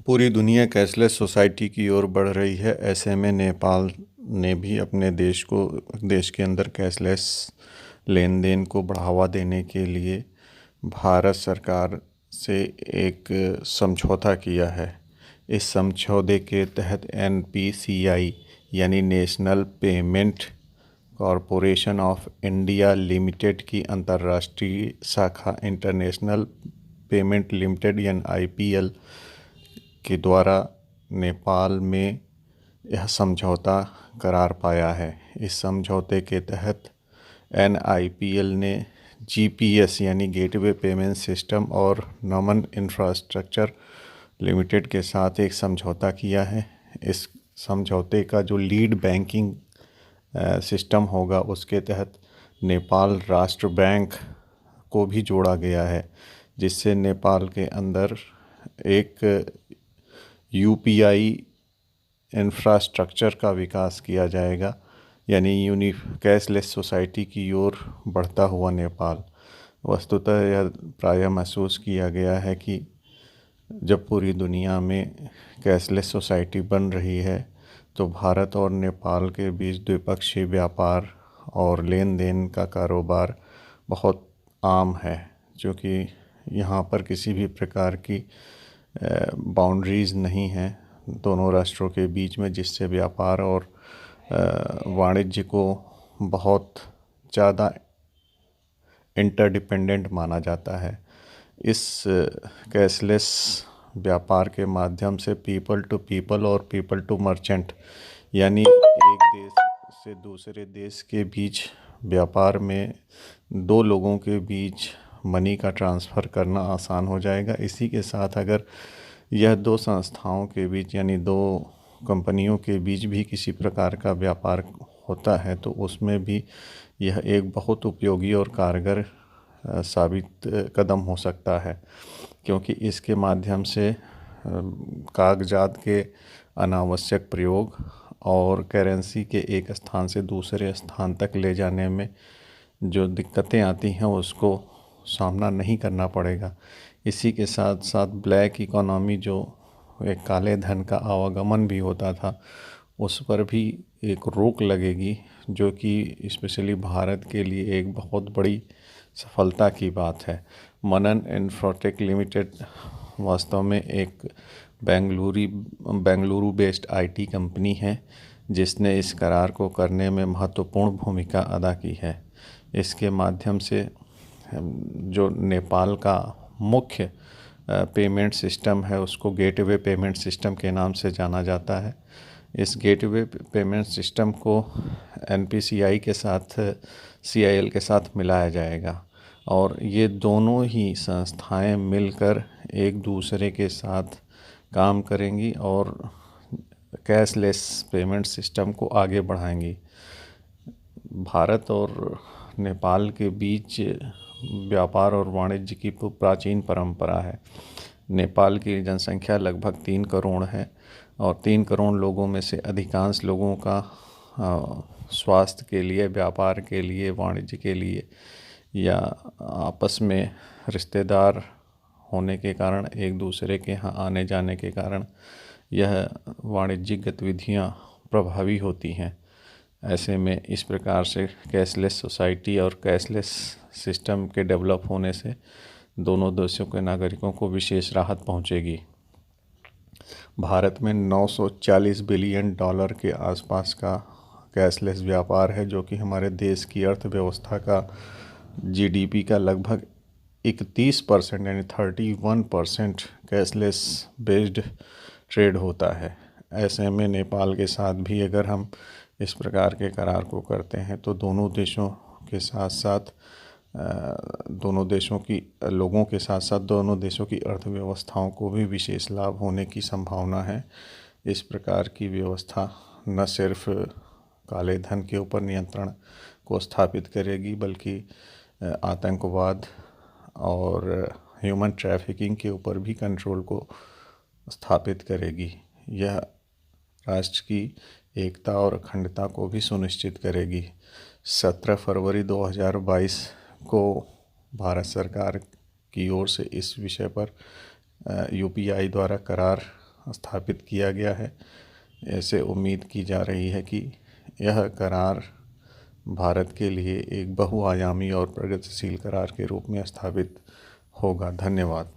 पूरी दुनिया cashless society की ओर बढ़ रही है। ऐसे में नेपाल ने भी अपने देश के अंदर कैशलेस लेन देन को बढ़ावा देने के लिए भारत सरकार से एक समझौता किया है। इस समझौते के तहत NPCI यानी national payment corporation of India limited की अंतर्राष्ट्रीय शाखा इंटरनेशनल पेमेंट लिमिटेड यानी IPL के द्वारा नेपाल में यह समझौता करार पाया है। इस समझौते के तहत NIPL ने GPS यानी गेटवे पेमेंट सिस्टम और नमन इंफ्रास्ट्रक्चर लिमिटेड के साथ एक समझौता किया है। इस समझौते का जो लीड बैंकिंग सिस्टम होगा उसके तहत नेपाल राष्ट्र बैंक को भी जोड़ा गया है, जिससे नेपाल के अंदर एक UPI इंफ्रास्ट्रक्चर का विकास किया जाएगा, यानी कैशलेस सोसाइटी की ओर बढ़ता हुआ नेपाल। वस्तुतः यह प्रायः महसूस किया गया है कि जब पूरी दुनिया में कैशलेस सोसाइटी बन रही है तो भारत और नेपाल के बीच द्विपक्षीय व्यापार और लेन देन का कारोबार बहुत आम है, जो कि यहाँ पर किसी भी प्रकार की बाउंड्रीज़ नहीं हैं दोनों राष्ट्रों के बीच में, जिससे व्यापार और वाणिज्य को बहुत ज़्यादा इंटरडिपेंडेंट माना जाता है। इस कैशलेस व्यापार के माध्यम से पीपल टू पीपल और पीपल टू मर्चेंट यानी एक देश से दूसरे देश के बीच व्यापार में दो लोगों के बीच मनी का ट्रांसफ़र करना आसान हो जाएगा। इसी के साथ अगर यह दो संस्थाओं के बीच यानी दो कंपनियों के बीच भी किसी प्रकार का व्यापार होता है तो उसमें भी यह एक बहुत उपयोगी और कारगर साबित कदम हो सकता है, क्योंकि इसके माध्यम से कागजात के अनावश्यक प्रयोग और करेंसी के एक स्थान से दूसरे स्थान तक ले जाने में जो दिक्कतें आती हैं उसको सामना नहीं करना पड़ेगा। इसी के साथ साथ ब्लैक इकोनॉमी, जो एक काले धन का आवागमन भी होता था, उस पर भी एक रोक लगेगी, जो कि स्पेशली भारत के लिए एक बहुत बड़ी सफलता की बात है। मनन इंफ्राटेक लिमिटेड वास्तव में एक बेंगलुरु बेस्ड IT कंपनी है, जिसने इस करार को करने में महत्वपूर्ण भूमिका अदा की है। इसके माध्यम से जो नेपाल का मुख्य पेमेंट सिस्टम है उसको गेटवे पेमेंट सिस्टम के नाम से जाना जाता है। इस गेटवे पेमेंट सिस्टम को NPCI के साथ CIL के साथ मिलाया जाएगा और ये दोनों ही संस्थाएं मिलकर एक दूसरे के साथ काम करेंगी और कैशलेस पेमेंट सिस्टम को आगे बढ़ाएंगी। भारत और नेपाल के बीच व्यापार और वाणिज्य की प्राचीन परंपरा है। नेपाल की जनसंख्या लगभग 3 करोड़ है और 3 करोड़ लोगों में से अधिकांश लोगों का स्वास्थ्य के लिए, व्यापार के लिए, वाणिज्य के लिए या आपस में रिश्तेदार होने के कारण, एक दूसरे के यहाँ आने जाने के कारण यह वाणिज्यिक गतिविधियाँ प्रभावी होती हैं। ऐसे में इस प्रकार से कैशलेस सोसाइटी और कैशलेस सिस्टम के डेवलप होने से दोनों देशों के नागरिकों को विशेष राहत पहुंचेगी। भारत में $940 बिलियन के आसपास का कैशलेस व्यापार है, जो कि हमारे देश की अर्थव्यवस्था का GDP का लगभग 31% यानी 31% कैशलेस बेस्ड ट्रेड होता है। ऐसे में नेपाल के साथ भी अगर हम इस प्रकार के करार को करते हैं तो दोनों देशों के साथ साथ दोनों देशों की लोगों के साथ साथ दोनों देशों की अर्थव्यवस्थाओं को भी विशेष लाभ होने की संभावना है। इस प्रकार की व्यवस्था न सिर्फ काले धन के ऊपर नियंत्रण को स्थापित करेगी, बल्कि आतंकवाद और ह्यूमन ट्रैफिकिंग के ऊपर भी कंट्रोल को स्थापित करेगी। यह राष्ट्र की एकता और अखंडता को भी सुनिश्चित करेगी। 17 फरवरी 2022 को भारत सरकार की ओर से इस विषय पर UPI द्वारा करार स्थापित किया गया है। ऐसे उम्मीद की जा रही है कि यह करार भारत के लिए एक बहुआयामी और प्रगतिशील करार के रूप में स्थापित होगा। धन्यवाद।